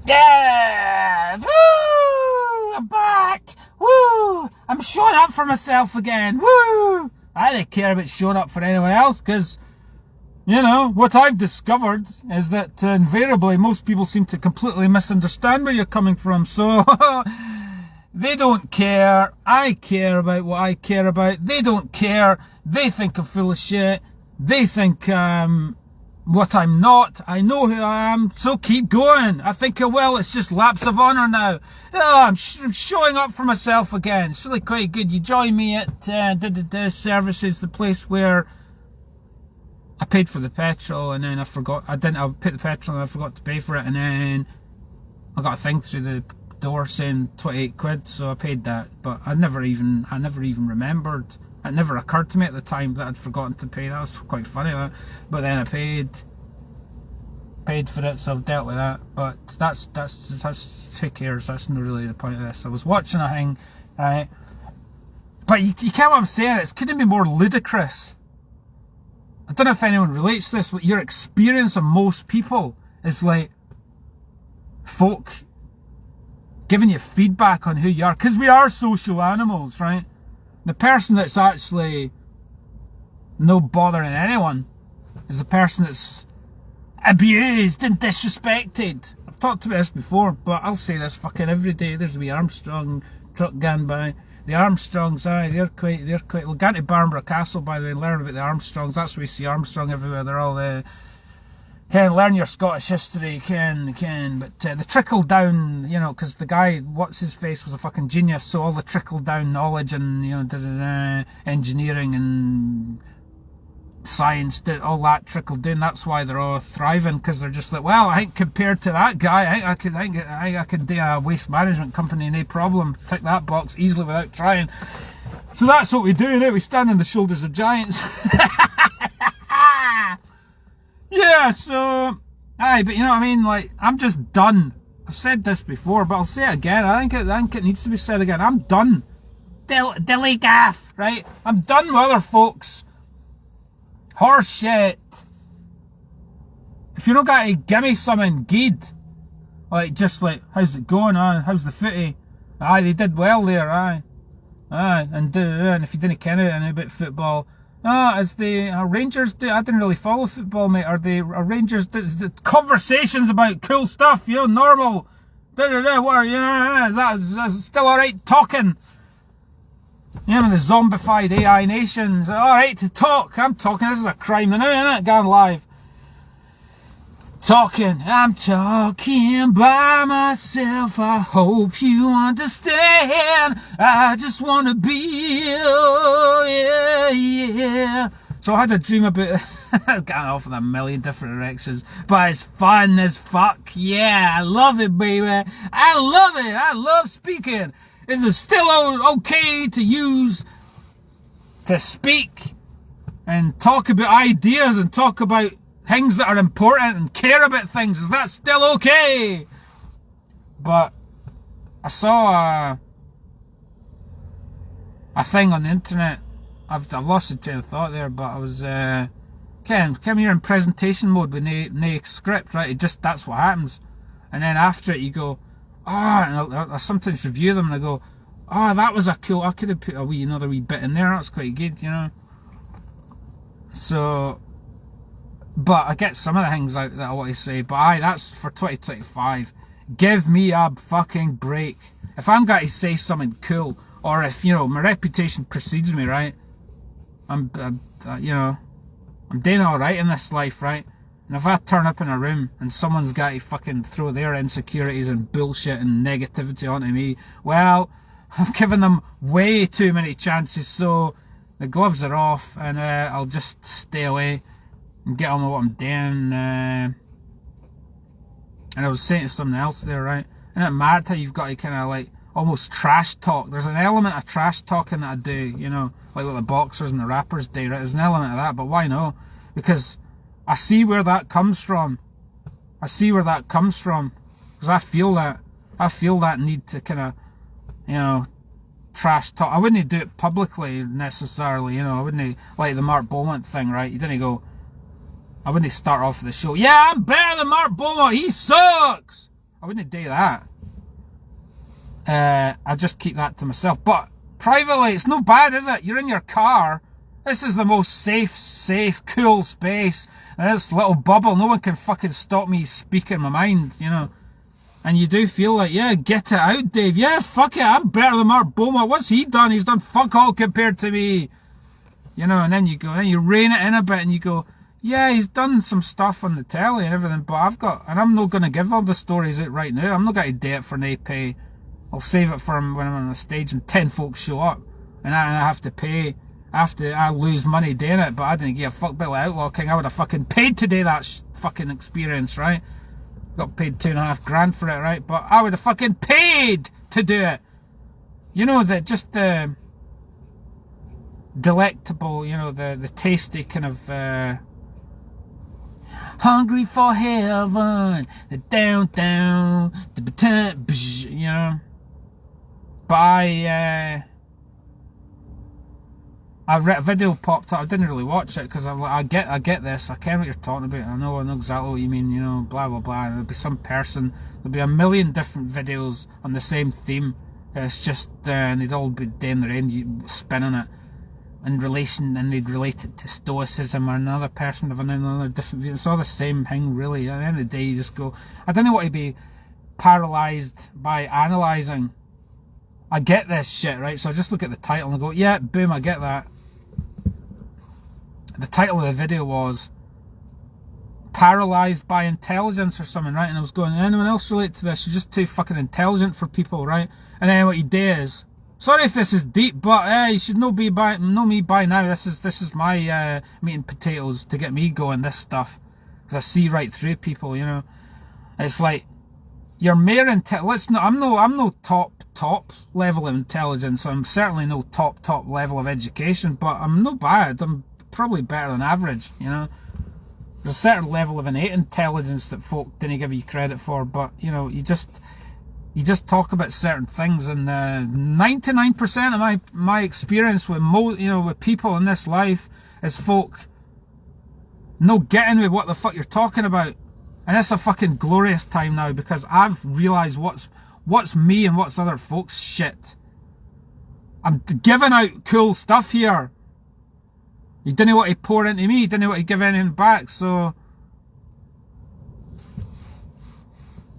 Yeah! Woo! I'm back! Woo! I'm showing up for myself again! Woo! I don't care about showing up for anyone else, because, you know, what I've discovered is that invariably most people seem to completely misunderstand where you're coming from, so they don't care. I care about what I care about. They don't care. They think I'm full of shit. They think what I'm not. I know who I am, so keep going. I think I will. It's just lapse of honour now. Oh, I'm showing up for myself again. It's really quite good. You join me at Services, the place where I paid for the petrol and then I paid the petrol and I forgot to pay for it, and then I got a thing through the door saying 28 quid, so I paid that, but I never even remembered. It never occurred to me at the time that I'd forgotten to pay. That was quite funny, that. But then I paid for it, so I've dealt with that. But that's who cares? That's not really the point of this. I was watching a thing, right? But you get what I'm saying? It couldn't be more ludicrous. I don't know if anyone relates to this, but your experience of most people is like folk giving you feedback on who you are, because we are social animals, right? The person that's actually no bothering anyone is the person that's abused and disrespected. I've talked about this before, but I'll say this fucking every day. There's a wee Armstrong truck going by. The Armstrongs, aye, they're quite. We'll go to Barbara Castle, by the way, and learn about the Armstrongs. That's where we see Armstrong everywhere. They're all learn your Scottish history, but the trickle down, you know, because the guy, what's his face, was a fucking genius, so all the trickle down knowledge and, you know, engineering and science, all that trickled down. That's why they're all thriving, because they're just like, well, I think compared to that guy, I could do a waste management company, no problem, tick that box easily without trying. So that's what we do now. We stand on the shoulders of giants. Yeah, so, aye, but you know what I mean, like, I'm just done. I've said this before, but I'll say it again. I think it needs to be said again. I'm done. Dilly gaff, right? I'm done with other folks. Horse shit. If you're not going to give me something good, like, just like, how's it going, how's the footy? Aye, they did well there, aye, and if you didn't care anything about football, as the Rangers do, I didn't really follow football, mate. Are the Rangers the conversations about cool stuff, you know, normal. What are you? That's still all right talking. You know, the zombified AI nations. All right to talk. I'm talking. This is a crime now, isn't it? Going live. I'm talking by myself. I hope you understand. I just want to be, yeah. So I had a dream about getting off in a million different directions, but it's fun as fuck. Yeah, I love it, baby. I love it. I love speaking. Is it still okay to use, to speak and talk about ideas and talk about things that are important and care about things? Is that still okay? But I saw a thing on the internet. I've lost the train of thought there, but I was came here in presentation mode with no script, right? That's what happens. And then after it you go, and I sometimes review them and I go, that was a cool, I could have put another wee bit in there, that's quite good, you know. So, but I get some of the things out that I want to say, but that's for 2025. Give me a fucking break. If I'm going to say something cool, or if, you know, my reputation precedes me, right, I'm doing alright in this life, right? And if I turn up in a room and someone's got to fucking throw their insecurities and bullshit and negativity onto me, well, I've given them way too many chances, so the gloves are off and I'll just stay away and get on with what I'm doing. And I was saying to someone else there, right? Isn't it mad how you've got to kind of like almost trash talk? There's an element of trash talking that I do, you know, like what the boxers and the rappers do, right? There's an element of that, but why not? Because I see where that comes from. Because I feel that need to kind of, you know, trash talk. I wouldn't do it publicly necessarily, you know. I wouldn't, like the Mark Beaumont thing, right? You didn't go, I wouldn't start off the show, yeah, I'm better than Mark Beaumont, he sucks. I wouldn't do that. I just keep that to myself. But privately, it's no bad, is it? You're in your car. This is the most safe, cool space. And this little bubble, no one can fucking stop me speaking my mind, you know. And you do feel like, yeah, get it out, Dave. Yeah, fuck it, I'm better than Mark Beaumont. What's he done? He's done fuck all compared to me. You know, and then you go, and you rein it in a bit and you go, yeah, he's done some stuff on the telly and everything, but I'm not going to give all the stories out right now. I'm not going to do it for no pay. I'll save it for him when I'm on the stage and 10 folks show up. And I have to pay. I lose money doing it, but I didn't give a fuck about Outlaw King. I would have fucking paid to do that fucking experience, right? Got paid $2.5 grand for it, right? But I would have fucking paid to do it. You know, that just the delectable, you know, the tasty kind of hungry for heaven, the down, you know. But I read a video popped up. I didn't really watch it because I get this. I care what you're talking about. I know exactly what you mean. You know, blah blah blah. There'll be some person. There'll be a million different videos on the same theme. It's just and they'd all be doing their own spin on it in relation, and they'd relate it to stoicism or another person of another different view. It's all the same thing, really. At the end of the day, you just go. I don't know what to be paralysed by analysing. I get this shit, right? So I just look at the title and go, yeah, boom, I get that. The title of the video was Paralysed by Intelligence or something, right? And I was going, anyone else relate to this? You're just too fucking intelligent for people, right? And then what you do is, sorry if this is deep, but you should know me by now. This is my meat and potatoes to get me going, this stuff. Because I see right through people, you know. It's like, you're mere I'm no top level of intelligence. I'm certainly no top level of education, but I'm no bad. I'm probably better than average, you know. There's a certain level of innate intelligence that folk didn't give you credit for, but you know, you just talk about certain things, and 99% of my experience with with people in this life is folk no getting with what the fuck you're talking about. And it's a fucking glorious time now because I've realised what's me and what's other folks' shit. I'm giving out cool stuff here. You didn't want to pour into me, you didn't want to give anything back, so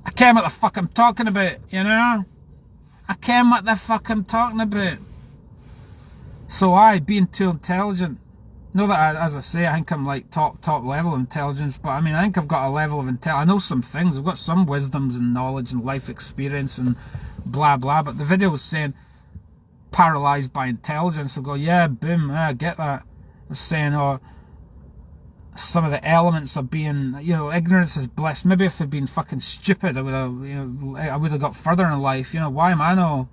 I care what the fuck I'm talking about, you know? I care what the fuck I'm talking about. So being too intelligent. Know that, as I say, I think I'm like top level of intelligence, but I mean, I think I've got a level of I know some things, I've got some wisdoms and knowledge and life experience and blah blah, but the video was saying paralysed by intelligence. I go, yeah, boom, I get that. It was saying, some of the elements of being, you know, ignorance is bliss. Maybe if I'd been fucking stupid, I would have got further in life, you know. Why am I no?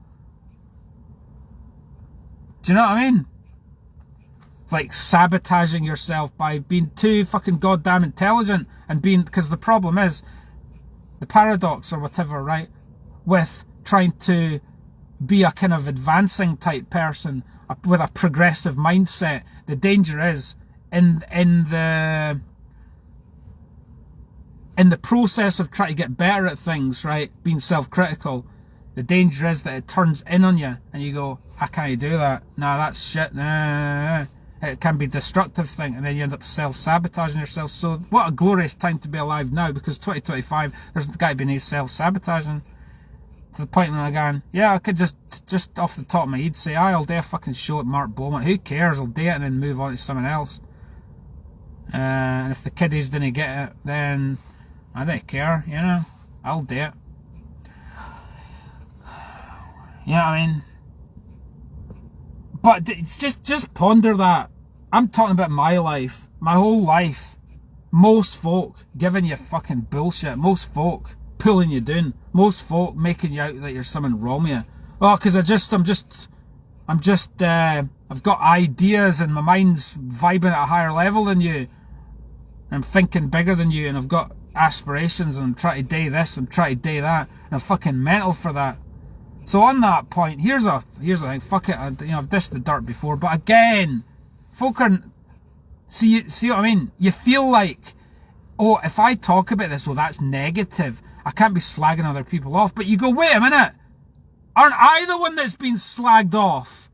Do you know what I mean? Like sabotaging yourself by being too fucking goddamn intelligent and because the problem is the paradox or whatever, right, with trying to be a kind of advancing type person with a progressive mindset. The danger is in the process of trying to get better at things, right, being self-critical, the danger is that it turns in on you and you go, how can I do that? Nah, that's shit. Nah. It can be a destructive thing, and then you end up self-sabotaging yourself. So what a glorious time to be alive now, because 2025, there's got to be any self-sabotaging. To the point when I'm going, yeah, I could just off the top of my head say, I'll do a fucking show at Mark Beaumont. Who cares? I'll do it and then move on to someone else. And if the kiddies didn't get it, then I don't care, you know. I'll do it. You know what I mean? But it's just ponder that. I'm talking about my life, my whole life. Most folk giving you fucking bullshit. Most folk pulling you down. Most folk making you out that you're something wrong with you. Oh, because I've got ideas and my mind's vibing at a higher level than you. I'm thinking bigger than you, and I've got aspirations, and I'm trying to do this, I'm trying to do that, and I'm fucking mental for that. So on that point, here's the thing. Fuck it. I've dissed the dirt before, but again, folk are. See what I mean? You feel like, oh, if I talk about this, well, that's negative. I can't be slagging other people off. But you go, wait a minute. Aren't I the one that's been slagged off?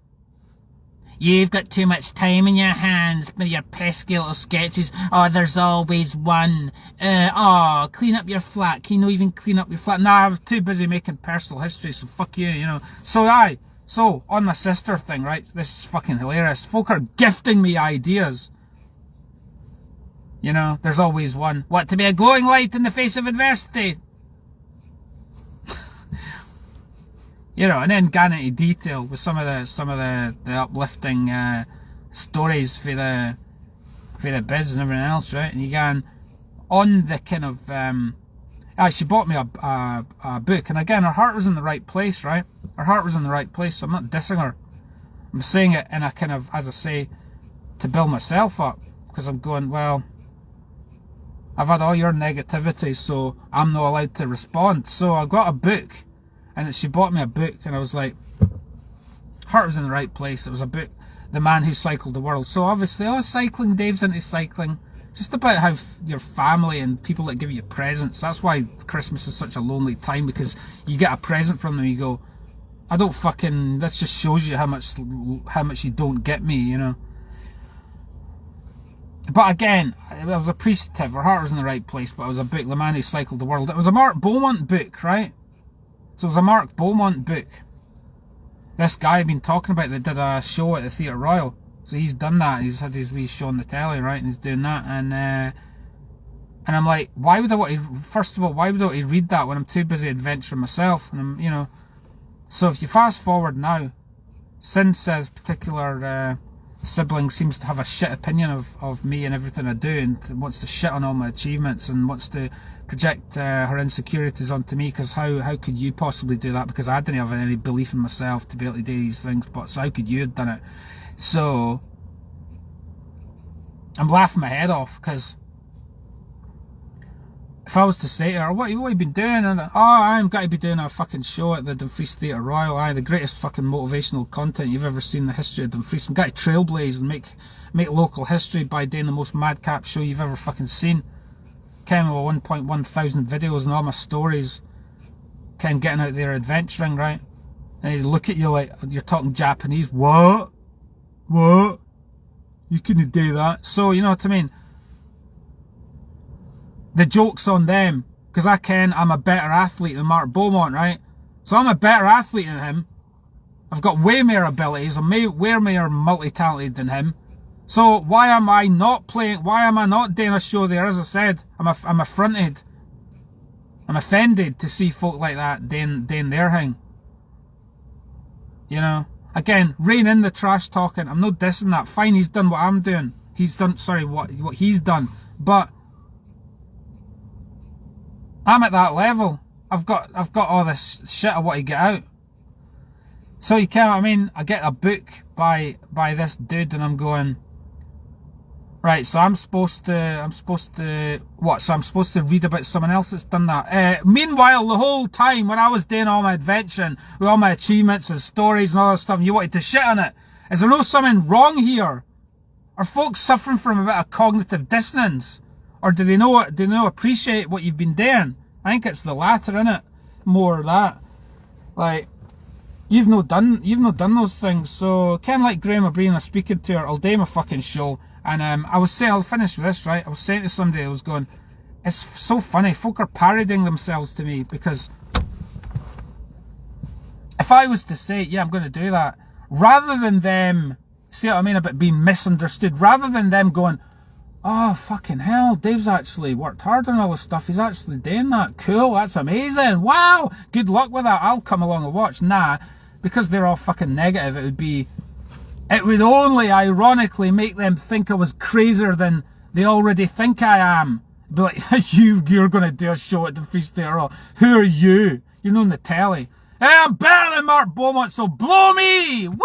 You've got too much time in your hands with your pesky little sketches. Oh, there's always one. Clean up your flat. Can you not even clean up your flat? Nah, I'm too busy making personal history, so fuck you, you know. So, on my sister thing, right? This is fucking hilarious. Folk are gifting me ideas. You know, there's always one. What, to be a glowing light in the face of adversity? You know, and then going into detail with some of the uplifting stories for the biz and everything else, right? And you go on the kind of she bought me a book, and again, her heart was in the right place, right? Her heart was in the right place, so I'm not dissing her. I'm saying it in a kind of, as I say, to build myself up, because I'm going, well, I've had all your negativity, so I'm not allowed to respond. So I got a book. And she bought me a book, and I was like, heart was in the right place. It was a book, The Man Who Cycled the World. So obviously, cycling, Dave's into cycling. Just about how your family and people that give you presents. That's why Christmas is such a lonely time, because you get a present from them, you go, I don't fucking, that just shows you how much you don't get me, you know. But again, it was appreciative. Her heart was in the right place, but it was a book, The Man Who Cycled the World. It was a Mark Beaumont book, right? So it was a Mark Beaumont book. This guy I've been talking about that did a show at the Theatre Royal. So he's done that. He's had his wee show on the telly, right? And he's doing that. And I'm like, why would I want to, first of all, why would I want to read that when I'm too busy adventuring myself? And I'm, you know. So if you fast forward now, since this particular sibling seems to have a shit opinion of me and everything I do, and wants to shit on all my achievements and wants to project her insecurities onto me, because how could you possibly do that? Because I didn't have any belief in myself to be able to do these things, but so how could you have done it? So I'm laughing my head off, because if I was to say to her, what have you been doing? And I'm going to be doing a fucking show at the Dumfries Theatre Royal. The greatest fucking motivational content you've ever seen in the history of Dumfries. I'm going to trailblaze and make local history by doing the most madcap show you've ever fucking seen. Ken with 1.1 thousand videos and all my stories. Ken getting out there adventuring, right? And he'd look at you like you're talking Japanese. What? You couldn't do that. So, you know what I mean? The joke's on them, because I'm a better athlete than Mark Beaumont, right? So I'm a better athlete than him. I've got way more abilities. I'm way more multi-talented than him. So why am I not playing? Why am I not doing a show there? As I said, I'm affronted. I'm offended to see folk like that doing their thing. You know? Again, rein in the trash talking. I'm not dissing that. Fine, he's done what I'm doing. He's done, sorry, what he's done. But I'm at that level. I've got all this shit I want to get out. So you can't, I mean, I get a book by this dude, and I'm going, right, so I'm supposed to what? So I'm supposed to read about someone else that's done that. Meanwhile, the whole time when I was doing all my adventuring with all my achievements and stories and all that stuff, and you wanted to shit on it, is there no something wrong here? Are folks suffering from a bit of cognitive dissonance, or do they appreciate what you've been doing? I think it's the latter, innit? More of that. Like, you've not done those things. So kind of like Graham O'Brien, I was speaking to her, I'll do my fucking show. And I was saying, I'll finish with this, right? I was saying to somebody, I was going, it's so funny, folk are parodying themselves to me, because if I was to say, yeah, I'm going to do that, rather than them, see what I mean about being misunderstood, rather than them going, oh, fucking hell, Dave's actually worked hard on all this stuff, he's actually doing that, cool, that's amazing, wow, good luck with that, I'll come along and watch. Nah, because they're all fucking negative, it would only ironically make them think I was crazier than they already think I am. Be like, you're going to do a show at the Dumfries Theatre Royal. Who are you? You're not on the telly. Hey, I'm better than Mark Beaumont, so blow me! Woo!